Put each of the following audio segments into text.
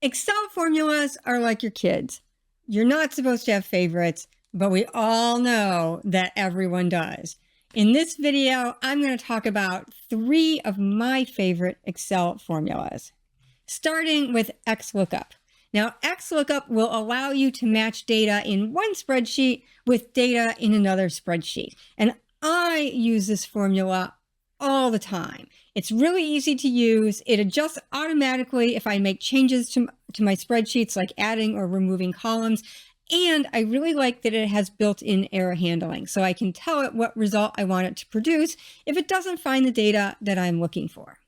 Excel formulas are like your kids. You're not supposed to have favorites, but we all know that everyone does. In this video, I'm going to talk about 3 of my favorite Excel formulas, starting with XLookup. Now, XLookup will allow you to match data in one spreadsheet with data in another spreadsheet. And I use this formula all the time. It's really easy to use. It adjusts automatically if I make changes to my spreadsheets, like adding or removing columns. And I really like that it has built-in error handling, so I can tell it what result I want it to produce if it doesn't find the data that I'm looking for.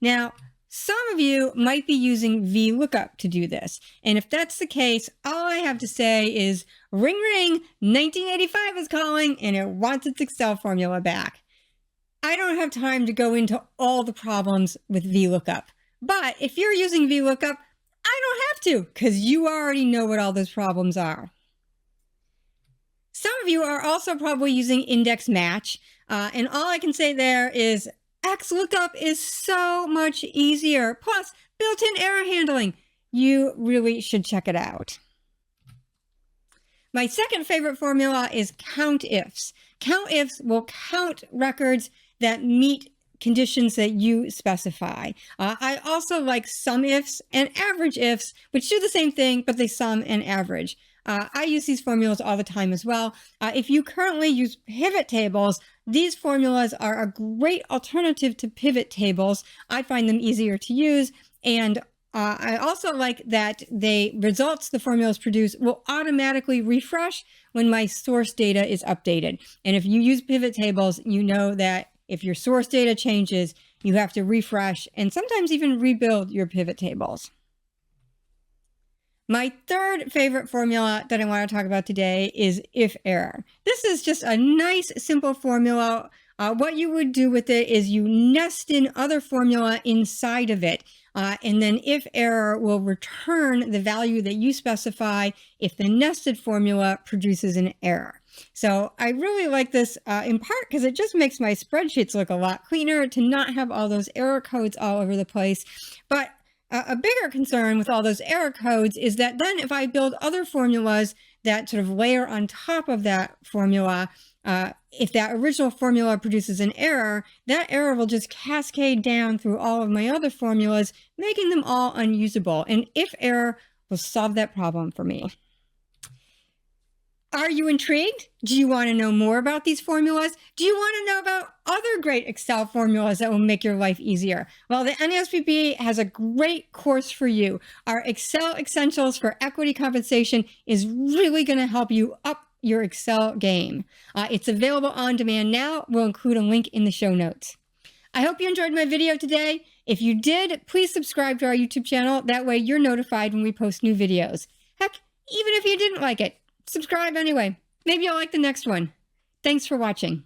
Now, some of you might be using VLOOKUP to do this. And if that's the case, all I have to say is, ring, ring, 1985 is calling, and it wants its Excel formula back. I don't have time to go into all the problems with VLOOKUP. But if you're using VLOOKUP, I don't have to, because you already know what all those problems are. Some of you are also probably using index match, and all I can say there is XLookup is so much easier, plus built-in error handling. You really should check it out. My second favorite formula is CountIfs. CountIfs will count records that meet conditions that you specify. I also like SumIfs and AverageIfs, which do the same thing, but they sum and average. I use these formulas all the time as well. If you currently use pivot tables, these formulas are a great alternative to pivot tables. I find them easier to use, and I also like that the results the formulas produce will automatically refresh when my source data is updated. And if you use pivot tables, you know that if your source data changes, you have to refresh and sometimes even rebuild your pivot tables. My third favorite formula that I want to talk about today is IfError. This is just a nice, simple formula. What you would do with it is you nest in other formula inside of it, and then IfError will return the value that you specify if the nested formula produces an error. So I really like this in part because it just makes my spreadsheets look a lot cleaner to not have all those error codes all over the place. But a bigger concern with all those error codes is that then if I build other formulas that sort of layer on top of that formula, if that original formula produces an error, that error will just cascade down through all of my other formulas, making them all unusable. And IfError will solve that problem for me. Are you intrigued? Do you want to know more about these formulas? Do you want to know about other great Excel formulas that will make your life easier? Well, the NASPB has a great course for you. Our Excel Essentials for Equity Compensation is really going to help you up your Excel game. It's available on demand now. We'll include a link in the show notes. I hope you enjoyed my video today. If you did, please subscribe to our YouTube channel. That way you're notified when we post new videos. Heck, even if you didn't like it, subscribe anyway. Maybe you'll like the next one. Thanks for watching.